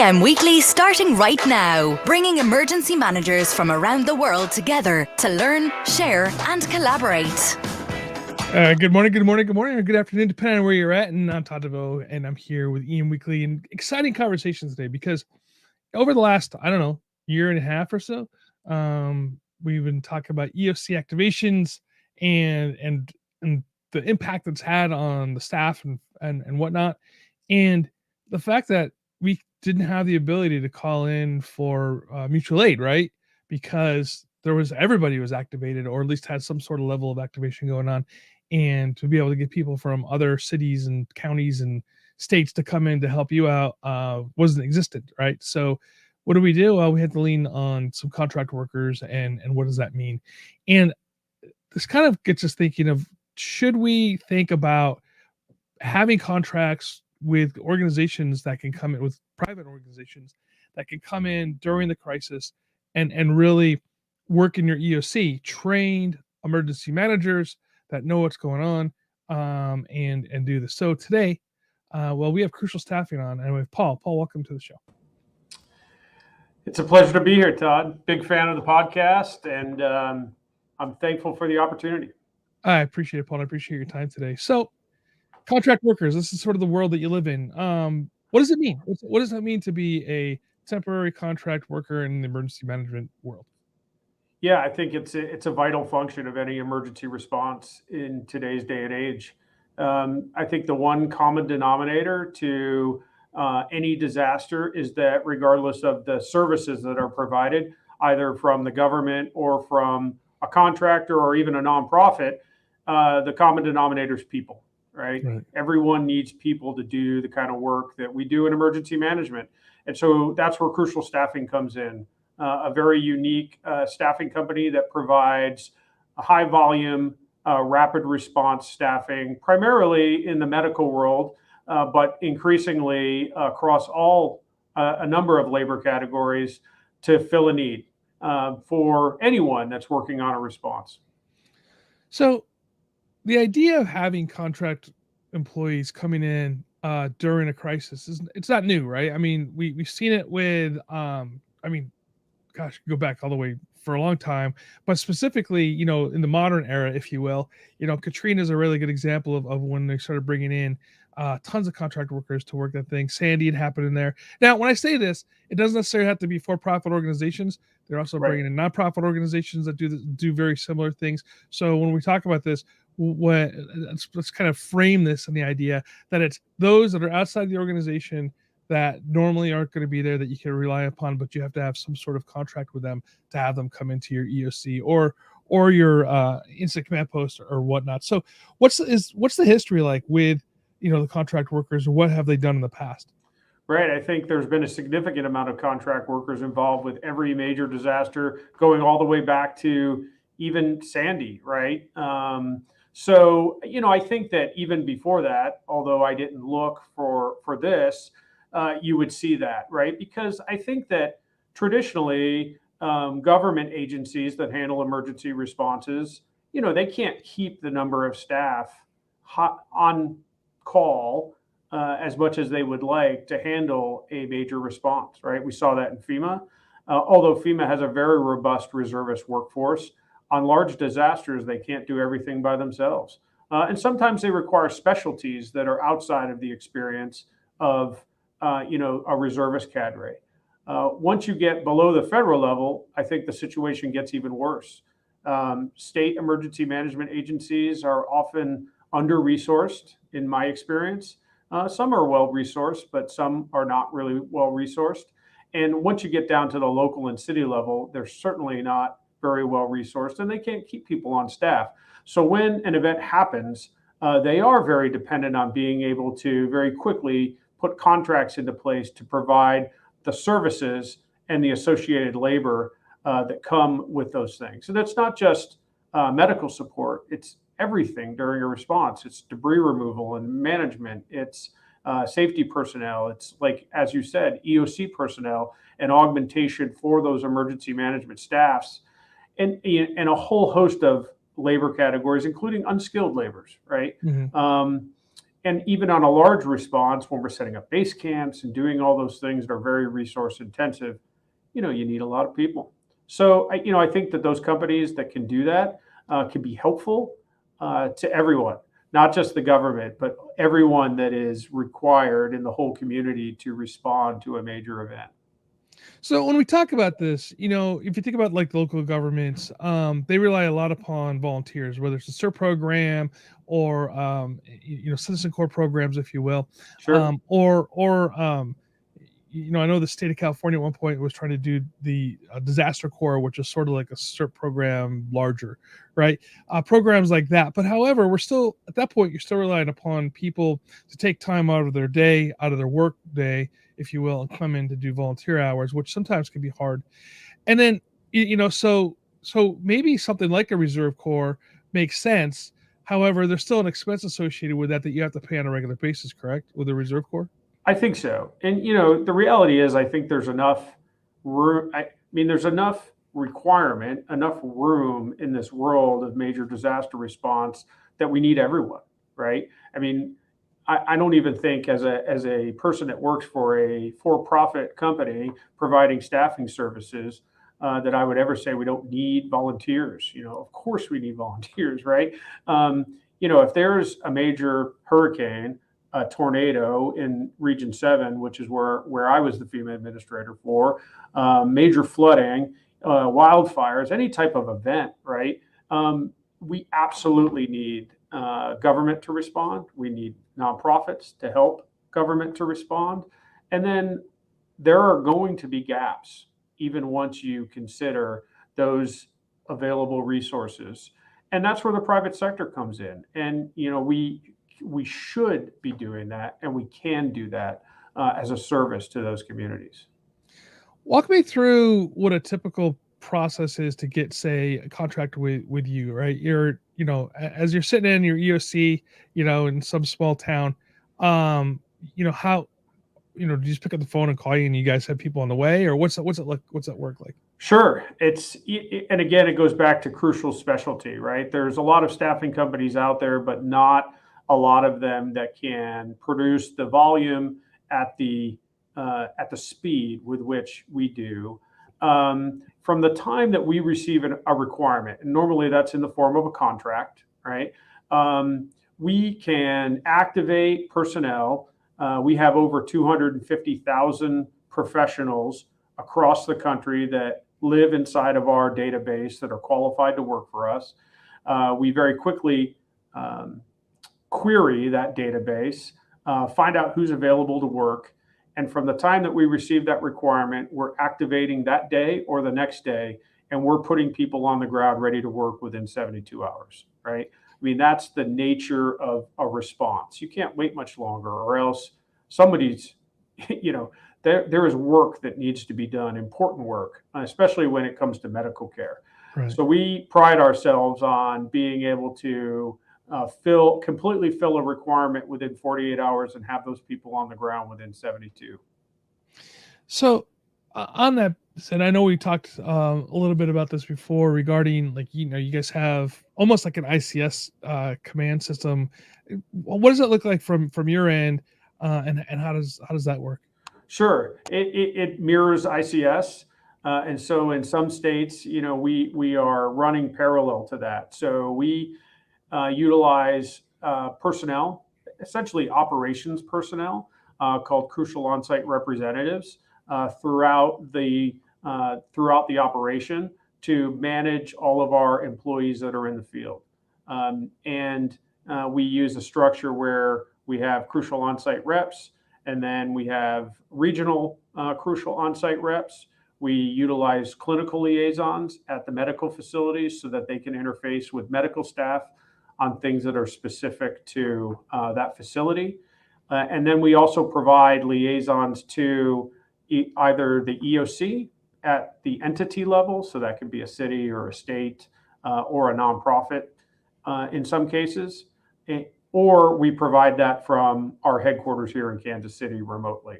EM Weekly starting right now, bringing emergency managers from around the world together to learn, share and collaborate. Good morning, or good afternoon, depending on where you're at. And I'm Todd DeVoe, and I'm here with EM Weekly, and exciting conversations today because over the last, year and a half or so, we've been talking about EOC activations and the impact it's had on the staff and whatnot, and the fact that we didn't have the ability to call in for mutual aid, right? Because everybody was activated, or at least had some sort of level of activation going on, and to be able to get people from other cities and counties and states to come in to help you out wasn't existent, right? So what do? Well, we had to lean on some contract workers, and what does that mean? And this kind of gets us thinking of, should we think about having contracts with organizations that can come in, with private organizations that can come in during the crisis and really work in your EOC, trained emergency managers that know what's going on, and do this. So today, we have Krucial Staffing on, and we have Paul. Paul, welcome to the show. It's a pleasure to be here, Todd. Big fan of the podcast, and I'm thankful for the opportunity. I appreciate it, Paul. I appreciate your time today. So, contract workers, this is sort of the world that you live in. What does it mean? What does that mean to be a temporary contract worker in the emergency management world? Yeah, I think it's a vital function of any emergency response in today's day and age. I think the one common denominator to any disaster is that regardless of the services that are provided, either from the government or from a contractor or even a nonprofit, the common denominator is people. Right? Everyone needs people to do the kind of work that we do in emergency management. And so that's where Krucial Staffing comes in, a very unique staffing company that provides a high volume, rapid response staffing, primarily in the medical world, but increasingly across a number of labor categories to fill a need for anyone that's working on a response. So, the idea of having contract employees coming in during a crisis it's not new, right? I mean, we've seen it with go back all the way for a long time, but specifically, in the modern era, if you will, Katrina is a really good example of when they started bringing in tons of contract workers to work that thing. Sandy had happened in there. Now, when I say this, it doesn't necessarily have to be for-profit organizations. They're also bringing in nonprofit organizations that do very similar things. So when we talk about this, let's kind of frame this in the idea that it's those that are outside the organization that normally aren't going to be there, that you can rely upon, but you have to have some sort of contract with them to have them come into your EOC or your incident command post or whatnot. So what's the history like with the contract workers, or what have they done in the past? Right. I think there's been a significant amount of contract workers involved with every major disaster, going all the way back to even Sandy, right? So, I think that even before that, although I didn't look for this, you would see that, right? Because I think that traditionally, government agencies that handle emergency responses, they can't keep the number of staff on call as much as they would like to handle a major response, right? We saw that in FEMA. Although FEMA has a very robust reservist workforce, on large disasters, they can't do everything by themselves. And sometimes they require specialties that are outside of the experience of, a reservist cadre. Once you get below the federal level, I think the situation gets even worse. State emergency management agencies are often under-resourced, in my experience. Some are well-resourced, but some are not really well-resourced. And once you get down to the local and city level, they're certainly not very well-resourced, and they can't keep people on staff. So when an event happens, they are very dependent on being able to very quickly put contracts into place to provide the services and the associated labor that come with those things. And it's not just medical support, it's everything during a response. It's debris removal and management, it's safety personnel, it's, like, as you said, EOC personnel and augmentation for those emergency management staffs, and a whole host of labor categories, including unskilled laborers, right? Mm-hmm. And even on a large response, when we're setting up base camps and doing all those things that are very resource intensive, you need a lot of people. So, I think that those companies that can do that can be helpful to everyone, not just the government, but everyone that is required in the whole community to respond to a major event. So when we talk about this, if you think about like local governments, they rely a lot upon volunteers, whether it's a CERT program or citizen corps programs, if you will, Sure. I know the state of California at one point was trying to do the disaster corps, which is sort of like a CERT program larger, right? Programs like that. But however, we're still at that point, you're still relying upon people to take time out of their day, out of their work day, if you will, and come in to do volunteer hours, which sometimes can be hard. And then, so maybe something like a reserve corps makes sense. However, there's still an expense associated with that you have to pay on a regular basis, correct? With a reserve corps? I think so. And the reality is I think there's enough room. I mean, there's enough requirement, enough room in this world of major disaster response that we need everyone, right? I mean, I don't even think as a person that works for a for-profit company providing staffing services that I would ever say we don't need volunteers. Of course we need volunteers, right? If there's a major hurricane, a tornado in Region 7, which is where I was the FEMA administrator for, major flooding, wildfires, any type of event, right? We absolutely need government to respond. We need nonprofits to help government to respond. And then there are going to be gaps, even once you consider those available resources. And that's where the private sector comes in. And, we should be doing that, and we can do that as a service to those communities. Walk me through what a typical process is to get, say, a contract with you, right? As you're sitting in your EOC, in some small town, how, do you just pick up the phone and call you and you guys have people on the way, or what's it like? What's that work like? Sure. And again, it goes back to crucial specialty, right? There's a lot of staffing companies out there, but not a lot of them that can produce the volume at the speed with which we do. From the time that we receive a requirement, and normally that's in the form of a contract, right? We can activate personnel. We have over 250,000 professionals across the country that live inside of our database that are qualified to work for us. We very quickly query that database, find out who's available to work. And from the time that we receive that requirement, we're activating that day or the next day, and we're putting people on the ground ready to work within 72 hours, right? I mean, that's the nature of a response. You can't wait much longer, or else somebody's, there is work that needs to be done, important work, especially when it comes to medical care. Right. So we pride ourselves on being able to completely fill a requirement within 48 hours and have those people on the ground within 72. So on that, and I know we talked a little bit about this before regarding, like, you guys have almost like an ICS command system. What does it look like from your end, and how does that work? Sure, it mirrors ICS, and so in some states, we are running parallel to that. So we utilize personnel, essentially operations personnel, called Crucial On-Site Representatives, throughout the operation to manage all of our employees that are in the field. And we use a structure where we have Crucial On-Site reps, and then we have regional Crucial On-Site reps. We utilize clinical liaisons at the medical facilities so that they can interface with medical staff on things that are specific to that facility. And then we also provide liaisons to either the EOC at the entity level, so that could be a city or a state or a nonprofit in some cases, or we provide that from our headquarters here in Kansas City remotely.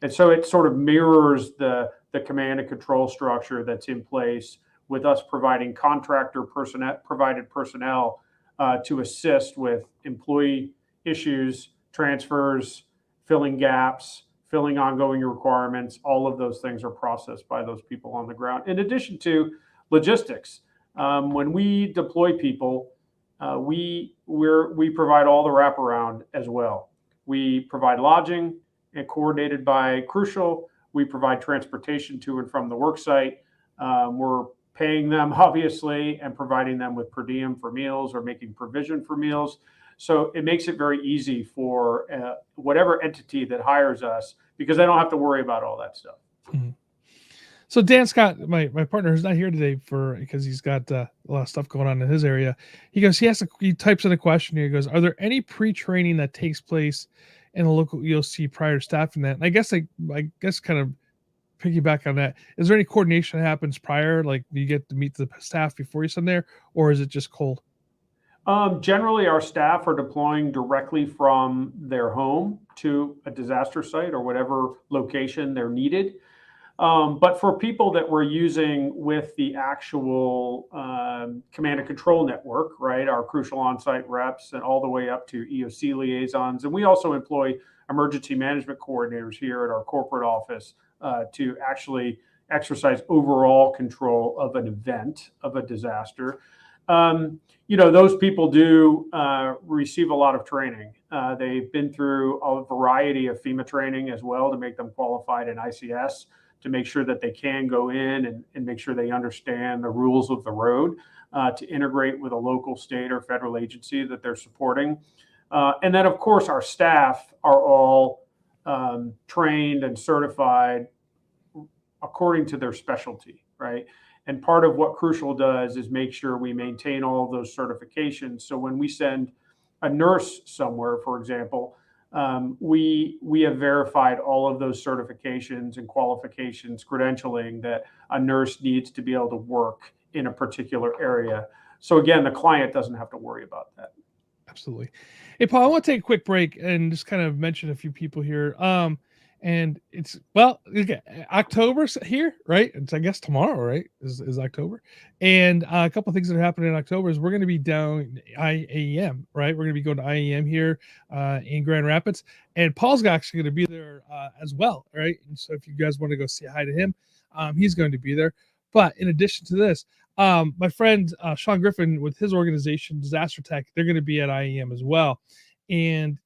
And so it sort of mirrors the command and control structure that's in place, with us providing provided personnel to assist with employee issues, transfers, filling gaps, filling ongoing requirements. All of those things are processed by those people on the ground. In addition to logistics, when we deploy people, we provide all the wraparound as well. We provide lodging and coordinated by Crucial. We provide transportation to and from the work site. We're paying them obviously and providing them with per diem for meals or making provision for meals. So it makes it very easy for whatever entity that hires us, because they don't have to worry about all that stuff. Mm-hmm. So Dan Scott, my partner, is not here today because he's got a lot of stuff going on in his area. He types in a question here. He goes, "Are there any pre-training that takes place in a local EOC prior to staffing that?" And I guess kind of piggyback on that. Is there any coordination that happens prior? Like, do you get to meet the staff before you send there, or is it just cold? Generally, our staff are deploying directly from their home to a disaster site or whatever location they're needed. But for people that we're using with the actual command and control network, right, our crucial on-site reps and all the way up to EOC liaisons, and we also employ emergency management coordinators here at our corporate office to actually exercise overall control of an event, of a disaster. Those people do receive a lot of training. They've been through a variety of FEMA training as well to make them qualified in ICS, to make sure that they can go in and make sure they understand the rules of the road to integrate with a local, state, or federal agency that they're supporting. And then, of course, our staff are all trained and certified according to their specialty, right? And part of what Crucial does is make sure we maintain all of those certifications. So when we send a nurse somewhere, for example, we have verified all of those certifications and qualifications, credentialing that a nurse needs to be able to work in a particular area. So again, the client doesn't have to worry about that. Absolutely. Hey, Paul, I want to take a quick break and just kind of mention a few people here. And it's, October's here, right? It's, I guess, tomorrow, right? Is October. And a couple of things that are happening in October is we're going to be down IAEM, right? We're going to be going to IAEM here in Grand Rapids. And Paul's actually going to be there as well, right? And so if you guys want to go say hi to him, he's going to be there. But in addition to this, my friend Sean Griffin with his organization, Disaster Tech, they're going to be at IAM as well. And,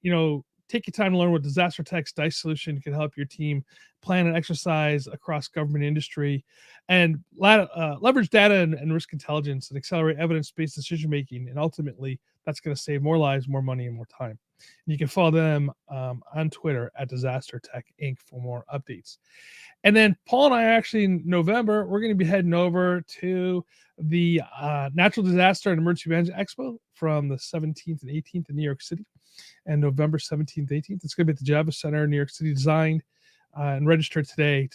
take your time to learn what Disaster Tech's DICE solution can help your team plan and exercise across government industry and leverage data and risk intelligence and accelerate evidence-based decision-making. And ultimately, that's going to save more lives, more money, and more time. And you can follow them on Twitter at Disaster Tech Inc. for more updates. And then Paul and I actually in November, we're going to be heading over to the Natural Disaster and Emergency Management Expo from the 17th and 18th in New York City, and November 17th, 18th. It's going to be at the Javits Center in New York City, designed and registered today.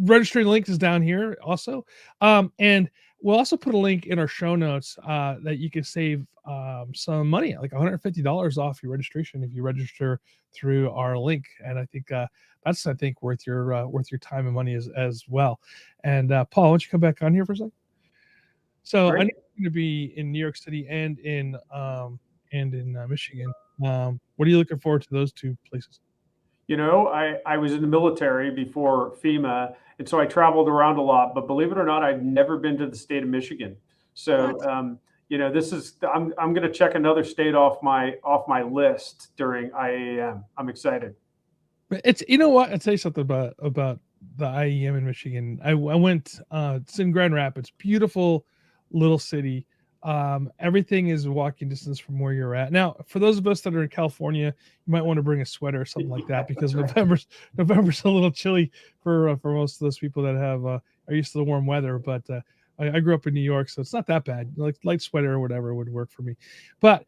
Registering link is down here also. And we'll also put a link in our show notes that you can save some money, like $150 off your registration if you register through our link. And I think that's worth your time and money as well. And Paul, why don't you come back on here for a second? So I know you're going to be in New York City and in Michigan. What are you looking forward to those two places? I was in the military before FEMA, and so I traveled around a lot. But believe it or not, I've never been to the state of Michigan. So, this is I'm going to check another state off my list during IAM. I'm excited. But it's what I'll tell you something about the IAM in Michigan. I went. It's in Grand Rapids, beautiful little city. Everything is walking distance from where you're at. Now, for those of us that are in California, you might want to bring a sweater or something like that, because November's a little chilly for most of those people that are used to the warm weather. But I grew up in New York, so it's not that bad. Like light sweater or whatever would work for me. But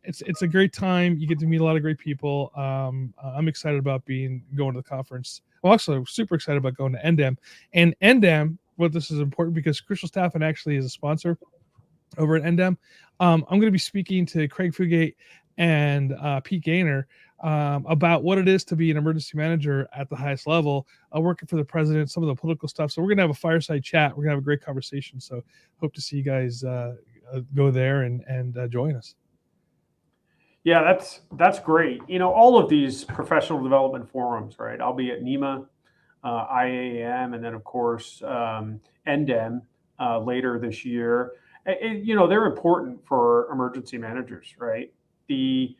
it's a great time. You get to meet a lot of great people. I'm excited about going to the conference. I'm also super excited about going to NDEM. And NDEM, this is important because Krucial Staffing actually is a sponsor over at NDEM. I'm going to be speaking to Craig Fugate and Pete Gaynor about what it is to be an emergency manager at the highest level, working for the president, some of the political stuff. So we're going to have a fireside chat. We're going to have a great conversation. So hope to see you guys go there and join us. Yeah, that's great. All of these professional development forums, right? I'll be at NEMA, IAM, and then of course NDEM later this year. They're important for emergency managers, right? The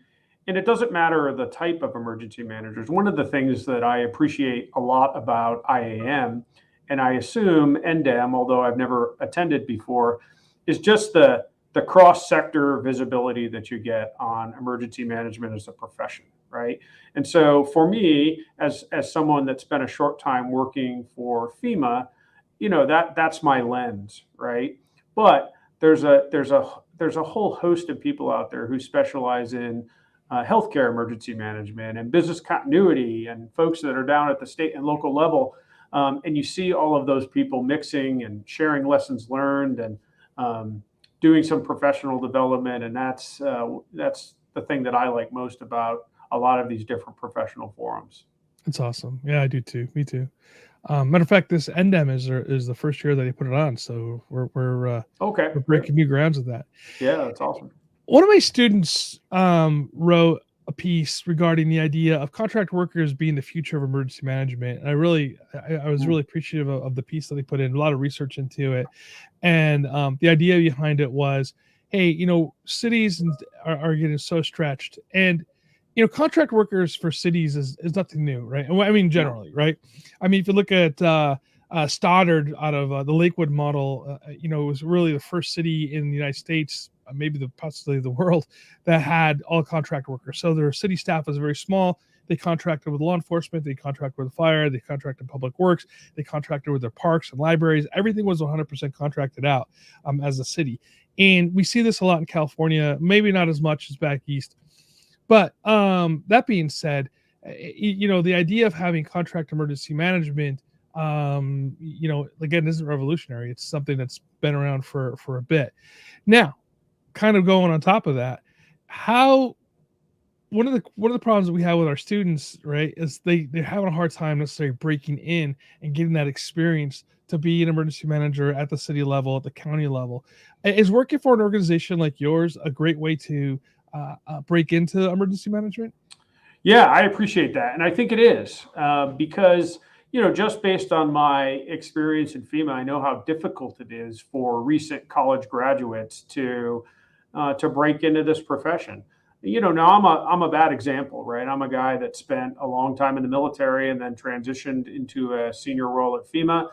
and it doesn't matter the type of emergency managers. One of the things that I appreciate a lot about IAM, and I assume NDEM, although I've never attended before, is just the cross sector visibility that you get on emergency management as a profession, right? And so for me, as someone that spent a short time working for FEMA, that's my lens, right? But there's a whole host of people out there who specialize in healthcare emergency management and business continuity, and folks that are down at the state and local level. And you see all of those people mixing and sharing lessons learned, and doing some professional development. And that's the thing that I like most about a lot of these different professional forums. It's awesome. Yeah, I do too. Me too. Matter of fact, this NDEM is the first year that he put it on, so we're Okay, breaking new grounds with that. Yeah, that's awesome. One of my students wrote a piece regarding the idea of contract workers being the future of emergency management. And I was really appreciative of the piece that they put in, a lot of research into it. And the idea behind it was, hey, cities are getting so stretched, and contract workers for cities is nothing new, right? I mean, generally, right? I mean, if you look at Stoddard out of the Lakewood model, it was really the first city in the United States, maybe possibly the world, that had all contract workers. So their city staff was very small. They contracted with law enforcement, they contracted with fire, they contracted public works, they contracted with their parks and libraries. Everything was 100% contracted out as a city. And we see this a lot in California, maybe not as much as back east. But that being said, the idea of having contract emergency management, again, isn't revolutionary. It's something that's been around for a bit. Now, kind of going on top of that, one of the problems that we have with our students, right, is they're having a hard time necessarily breaking in and getting that experience to be an emergency manager at the city level, at the county level. Is working for an organization like yours a great way to break into emergency management? Yeah, I appreciate that. And I think it is because, just based on my experience in FEMA, I know how difficult it is for recent college graduates to break into this profession. Now I'm a bad example, right? I'm a guy that spent a long time in the military and then transitioned into a senior role at FEMA.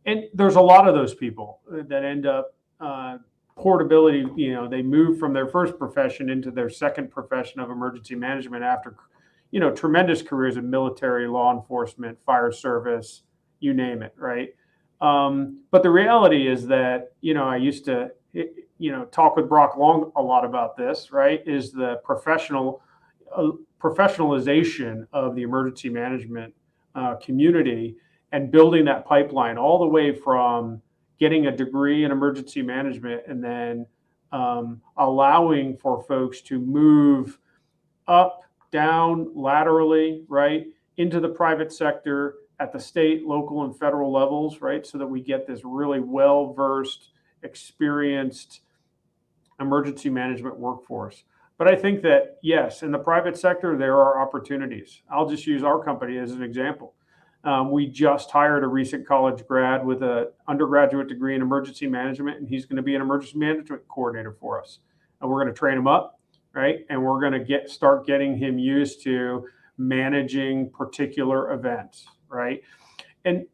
And there's a lot of those people that end up portability. They move from their first profession into their second profession of emergency management after, tremendous careers in military, law enforcement, fire service, you name it, right? But the reality is that, I used to, talk with Brock Long a lot about this, right? Is the professionalization of the emergency management community, and building that pipeline all the way from getting a degree in emergency management, and then allowing for folks to move up, down, laterally, right, into the private sector at the state, local, and federal levels, right, so that we get this really well-versed, experienced emergency management workforce. But I think that, yes, in the private sector, there are opportunities. I'll just use our company as an example. We just hired a recent college grad with an undergraduate degree in emergency management, and he's going to be an emergency management coordinator for us. And we're going to train him up, right? And we're going to start getting him used to managing particular events, right? And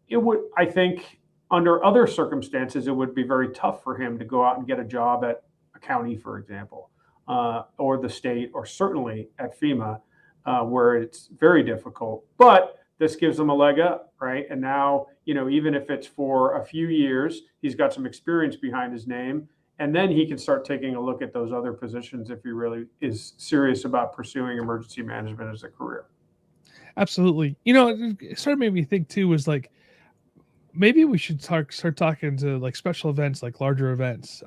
I think under other circumstances, it would be very tough for him to go out and get a job at a county, for example, or the state, or certainly at FEMA, where it's very difficult. But this gives him a leg up, right? And now, even if it's for a few years, he's got some experience behind his name, and then he can start taking a look at those other positions if he really is serious about pursuing emergency management as a career. Absolutely. It sort of made me think too, was like, maybe we should start talking to like special events, like larger events,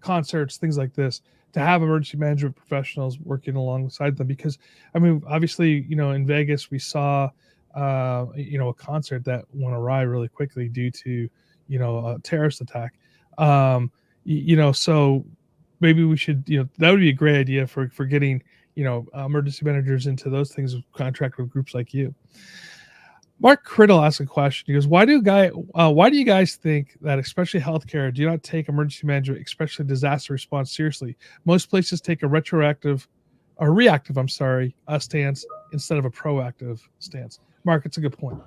concerts, things like this, to have emergency management professionals working alongside them. Because, I mean, obviously, in Vegas, we saw, a concert that went awry really quickly due to, a terrorist attack. So maybe we should, that would be a great idea for getting, emergency managers into those things, contract with groups like you. Mark Criddle asked a question. He goes, why do you guys think that, especially healthcare, do not take emergency management, especially disaster response, seriously? Most places take a reactive stance instead of a proactive stance. Mark, it's a good point.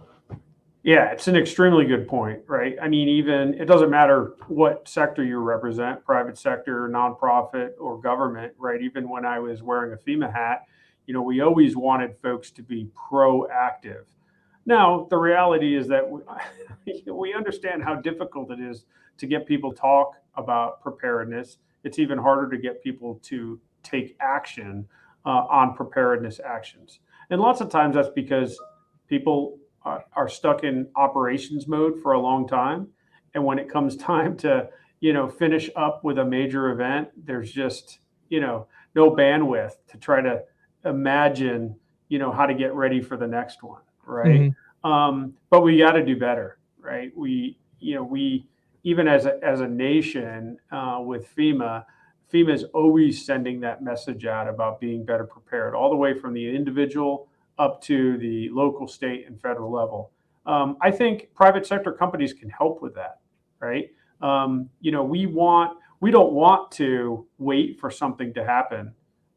Yeah, it's an extremely good point, right? I mean, even it doesn't matter what sector you represent, private sector, nonprofit, or government, right? Even when I was wearing a FEMA hat, we always wanted folks to be proactive. Now, the reality is that we understand how difficult it is to get people to talk about preparedness. It's even harder to get people to take action on preparedness actions. And lots of times that's because people are stuck in operations mode for a long time. And when it comes time to, finish up with a major event, there's just, no bandwidth to try to imagine, how to get ready for the next one. Right. But we got to do better. Right. We even as a nation with FEMA is always sending that message out about being better prepared, all the way from the individual up to the local, state, and federal level. I think private sector companies can help with that, right? We don't want to wait for something to happen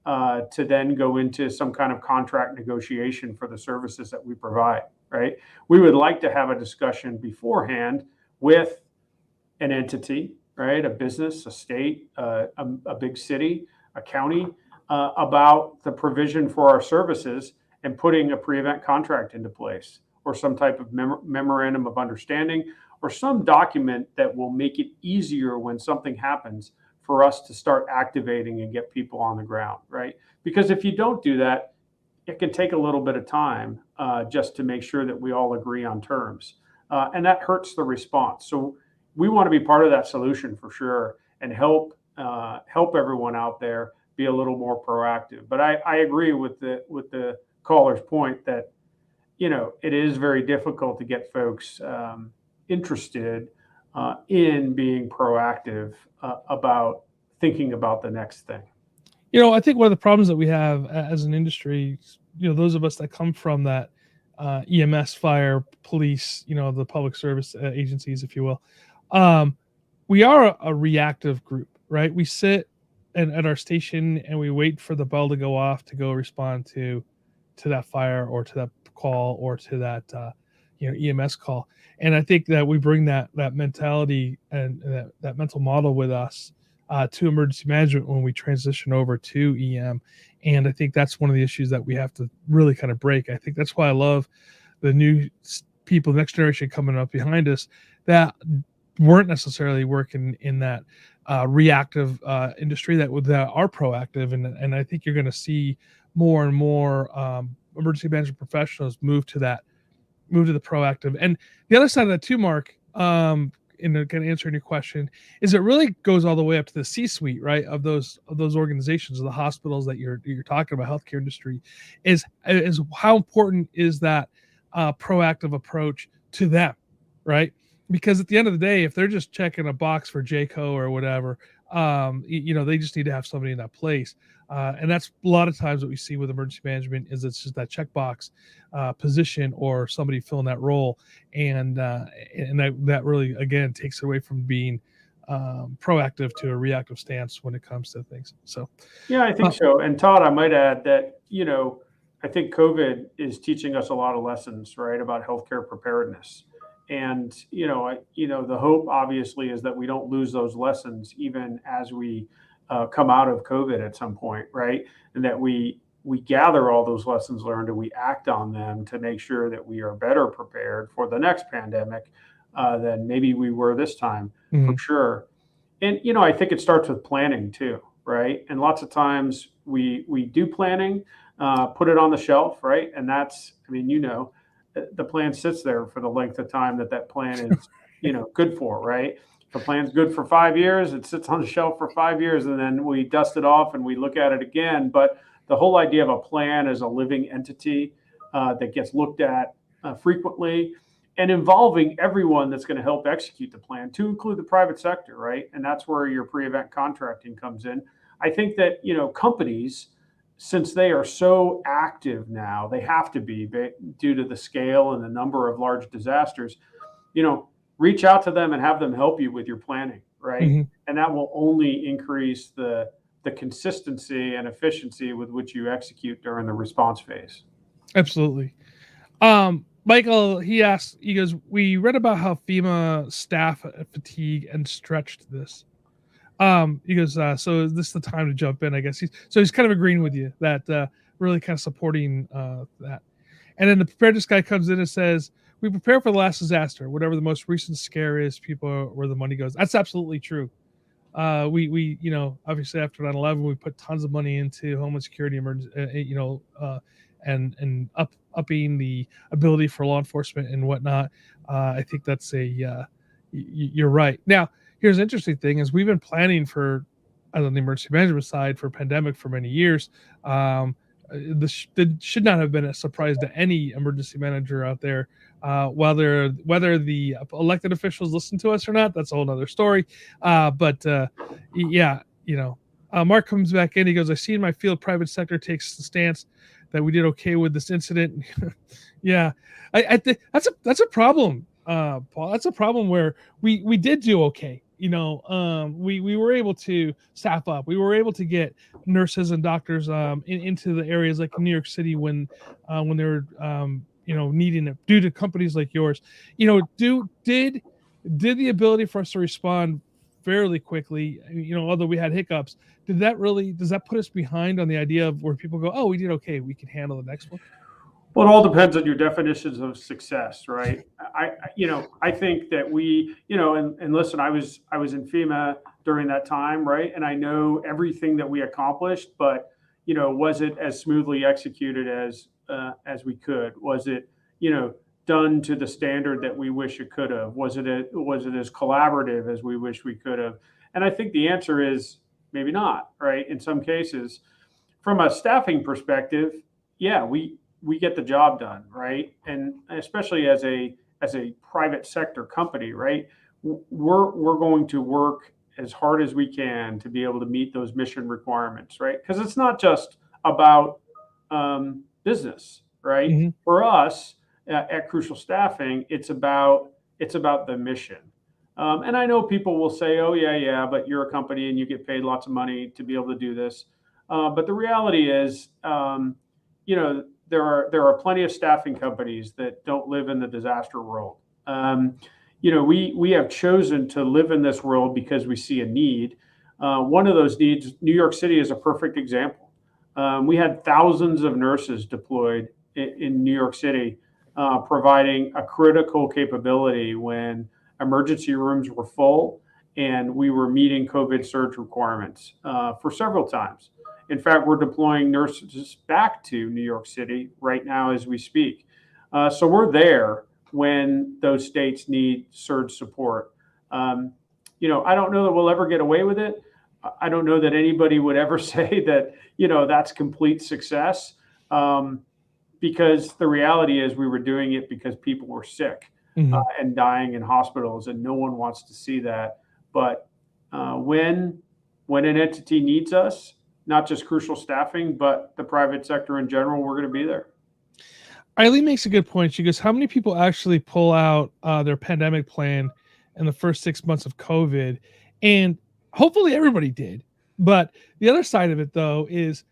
to then go into some kind of contract negotiation for the services that we provide, right? We would like to have a discussion beforehand with an entity, right? A business, a state, a big city, a county, about the provision for our services, and putting a pre-event contract into place, or some type of memorandum of understanding, or some document that will make it easier when something happens for us to start activating and get people on the ground, right? Because if you don't do that, it can take a little bit of time just to make sure that we all agree on terms. And that hurts the response. So we want to be part of that solution for sure, and help everyone out there be a little more proactive. But I agree with the caller's point that it is very difficult to get folks interested in being proactive about thinking about the next thing. I think one of the problems that we have as an industry, those of us that come from that EMS, fire, police, the public service agencies, if you will, we are a reactive group, right? We sit at our station and we wait for the bell to go off to go respond to that fire, or to that call, or to that EMS call. And I think that we bring that mentality and that mental model with us to emergency management when we transition over to EM. And I think that's one of the issues that we have to really kind of break. I think that's why I love the new people, the next generation coming up behind us, that weren't necessarily working in that reactive industry, that are proactive. And I think you're going to see more and more emergency management professionals move to the proactive. And the other side of that too, Mark, in kind of answering your question, is it really goes all the way up to the C-suite, right, of those organizations, of the hospitals that you're talking about, healthcare industry, is how important is that proactive approach to them, right? Because at the end of the day, if they're just checking a box for JCO or whatever, they just need to have somebody in that place. And that's a lot of times what we see with emergency management, is it's just that checkbox position, or somebody filling that role. And that really, again, takes away from being proactive to a reactive stance when it comes to things. So, yeah, I think so. And Todd, I might add that, I think COVID is teaching us a lot of lessons, right, about healthcare preparedness. And, the hope obviously is that we don't lose those lessons even as we come out of COVID at some point, right? And that we gather all those lessons learned and we act on them to make sure that we are better prepared for the next pandemic than maybe we were this time, for sure. And, I think it starts with planning too, right? And lots of times we do planning, put it on the shelf, right? And that's, the plan sits there for the length of time that plan is, good for, right? If a plan's good for 5 years, it sits on the shelf for 5 years, and then we dust it off and we look at it again. But the whole idea of a plan as a living entity that gets looked at frequently, and involving everyone that's going to help execute the plan, to include the private sector, right? And that's where your pre-event contracting comes in. I think that, companies, since they are so active now, they have to be, due to the scale and the number of large disasters, reach out to them and have them help you with your planning, right? Mm-hmm. And that will only increase the consistency and efficiency with which you execute during the response phase. Absolutely. Michael, he goes, we read about how FEMA staff fatigue and stretched this. He goes, so is this the time to jump in? I guess he's kind of agreeing with you that really kind of supporting that. And then the preparedness guy comes in and says, we prepare for the last disaster, whatever the most recent scare is, people are where the money goes. That's absolutely true. We obviously after 9/11, we put tons of money into Homeland Security and upping the ability for law enforcement and whatnot. I think that's you're right. Now, here's the interesting thing is we've been planning for, on the emergency management side, for pandemic for many years. This should not have been a surprise to any emergency manager out there. Whether the elected officials listen to us or not, that's a whole other story. Mark comes back in. He goes, I see in my field, private sector takes the stance that we did okay with this incident. Yeah, I think that's a problem, Paul. That's a problem where we did do okay. We were able to staff up. We were able to get nurses and doctors into the areas like New York City when they were needing it, due to companies like yours. Did the ability for us to respond fairly quickly, although we had hiccups, does that put us behind on the idea of where people go, oh, we did okay, we can handle the next one? Well, it all depends on your definitions of success, right? I think that we, and listen, I was in FEMA during that time, right? And I know everything that we accomplished, but was it as smoothly executed as we could? Was it, done to the standard that we wish it could have? Was it as collaborative as we wish we could have? And I think the answer is maybe not, right? In some cases, from a staffing perspective, yeah, we get the job done, right? And especially as a private sector company, right? We're going to work as hard as we can to be able to meet those mission requirements, right? Because it's not just about business, right? Mm-hmm. For us at Krucial Staffing, it's about the mission. And I know people will say, oh yeah, but you're a company and you get paid lots of money to be able to do this. But the reality is, there are plenty of staffing companies that don't live in the disaster world. We have chosen to live in this world because we see a need. One of those needs, New York City is a perfect example. We had thousands of nurses deployed in New York City, providing a critical capability when emergency rooms were full and we were meeting COVID surge requirements for several times. In fact, we're deploying nurses back to New York City right now as we speak. So we're there when those states need surge support. I don't know that we'll ever get away with it. I don't know that anybody would ever say that, that's complete success, because the reality is we were doing it because people were sick, mm-hmm. And dying in hospitals, and no one wants to see that. But when an entity needs us, not just Krucial Staffing, but the private sector in general, we're going to be there. Eileen makes a good point. She goes, how many people actually pull out their pandemic plan in the first 6 months of COVID? And hopefully everybody did. But the other side of it, though, is,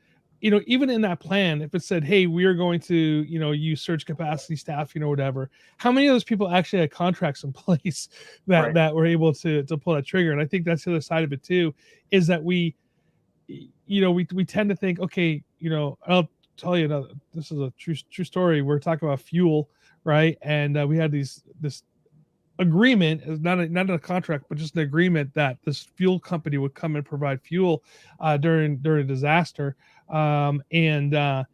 even in that plan, if it said, hey, we are going to, use surge capacity staff, whatever, how many of those people actually had contracts in place that were able to pull that trigger? And I think that's the other side of it, too, is that we tend to think, okay, I'll tell you, this is a true story. We're talking about fuel, right? And we had this agreement, not a contract, but just an agreement that this fuel company would come and provide fuel during a disaster. The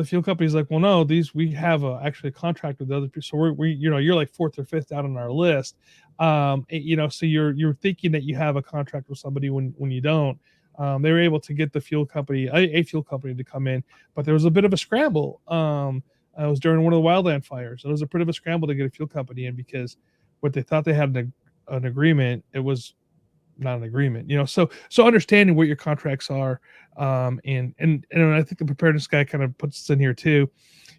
fuel company's like, well, no, we have actually a contract with other people. So you're like fourth or fifth out on our list. So you're thinking that you have a contract with somebody when you don't. They were able to get the fuel company, a fuel company, to come in, but there was a bit of a scramble It was during one of the wildland fires. It was a bit of a scramble to get a fuel company in because what they thought they had an agreement, it was not an agreement, so understanding what your contracts are, and I think the preparedness guy kind of puts this in here too.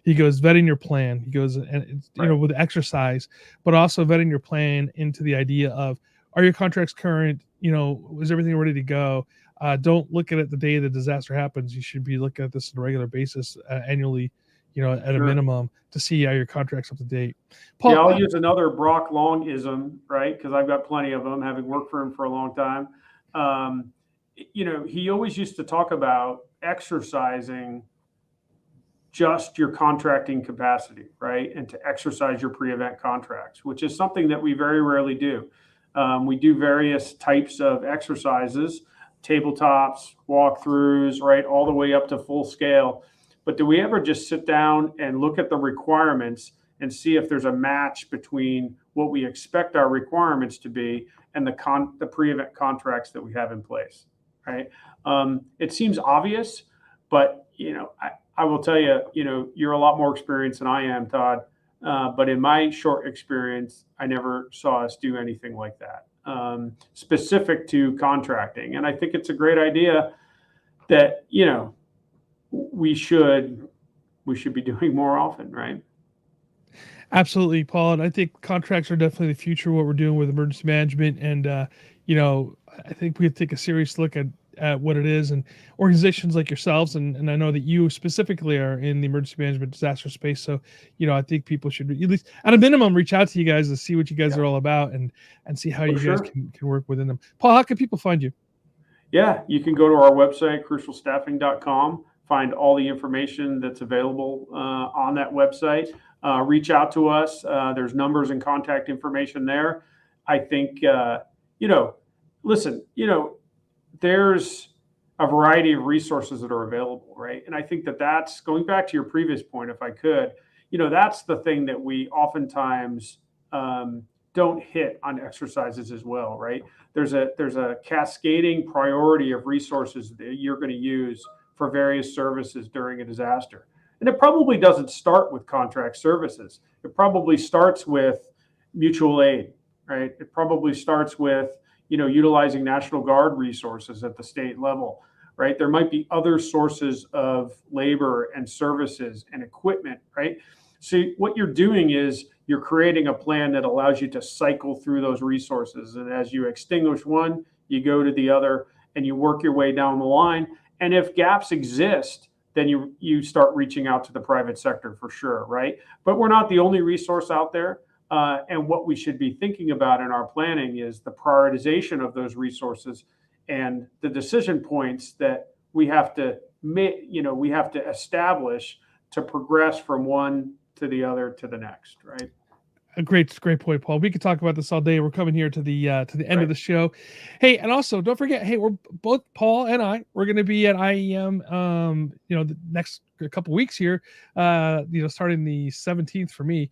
He goes vetting your plan. He goes, and with exercise, but also vetting your plan into the idea of, are your contracts current? Is everything ready to go? Don't look at it the day the disaster happens. You should be looking at this on a regular basis, annually, at a minimum, to see how your contract's up to date. Paul, I'll use another Brock Long-ism, right? Because I've got plenty of them, having worked for him for a long time. He always used to talk about exercising just your contracting capacity, right? And to exercise your pre-event contracts, which is something that we very rarely do. We do various types of exercises, tabletops, walkthroughs, right? All the way up to full scale. But do we ever just sit down and look at the requirements and see if there's a match between what we expect our requirements to be and the pre-event contracts that we have in place, right? It seems obvious, but I will tell you, you're a lot more experienced than I am, Todd. But in my short experience, I never saw us do anything like that, specific to contracting. And I think it's a great idea that, we should be doing more often, right? Absolutely, Paul. And I think contracts are definitely the future of what we're doing with emergency management. And, I think we have to take a serious look at what it is, and organizations like yourselves. And I know that you specifically are in the emergency management disaster space. So, I think people should at least at a minimum reach out to you guys to see what you guys are all about and see how you guys can work within them. Paul, how can people find you? Yeah, you can go to our website, crucialstaffing.com. Find all the information that's available on that website. Reach out to us. There's numbers and contact information there. I think, listen, there's a variety of resources that are available, right? And I think that's going back to your previous point, if I could, that's the thing that we oftentimes don't hit on exercises as well, right? There's a cascading priority of resources that you're going to use for various services during a disaster. And it probably doesn't start with contract services. It probably starts with mutual aid, right? It probably starts with, utilizing National Guard resources at the state level, right? There might be other sources of labor and services and equipment, right? So what you're doing is you're creating a plan that allows you to cycle through those resources. And as you extinguish one, you go to the other and you work your way down the line. And if gaps exist, then you start reaching out to the private sector for sure, right? But we're not the only resource out there. And what we should be thinking about in our planning is the prioritization of those resources and the decision points that we have to establish to progress from one to the other to the next, right? A great point, Paul. We could talk about this all day. We're coming here to the end of the show. Hey, and also don't forget, hey, we're both, Paul and I, we're going to be at IEM, the next couple weeks here, starting the 17th for me,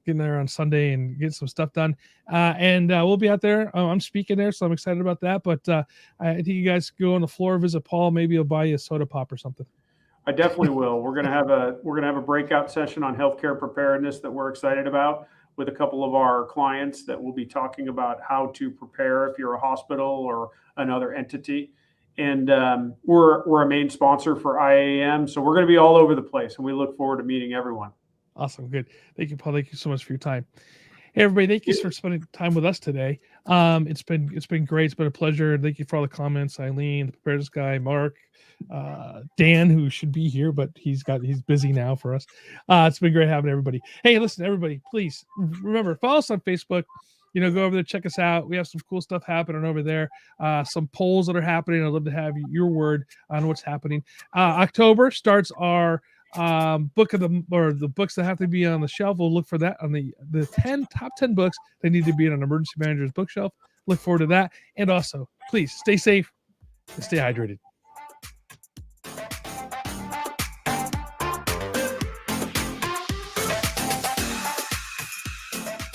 getting there on Sunday and getting some stuff done. And we'll be out there. I'm speaking there, so I'm excited about that. But I think you guys go on the floor, visit Paul. Maybe he'll buy you a soda pop or something. I definitely will. We're gonna have a breakout session on healthcare preparedness that we're excited about with a couple of our clients that will be talking about how to prepare if you're a hospital or another entity. And we're a main sponsor for IAM, so we're going to be all over the place, and we look forward to meeting everyone. Awesome, good. Thank you, Paul. Thank you so much for your time. Hey, everybody, thank you for spending time with us today. It's been great. It's been a pleasure. Thank you for all the comments, Eileen, the preparedness guy, Mark, Dan, who should be here, but he's busy now for us. It's been great having everybody. Hey, listen, everybody, please remember, follow us on Facebook. Go over there, check us out. We have some cool stuff happening over there. Some polls that are happening. I'd love to have your word on what's happening. October starts our the books that have to be on the shelf. We'll look for that on the top 10 books that need to be on an emergency manager's bookshelf. Look forward to that. And also, please stay safe and stay hydrated.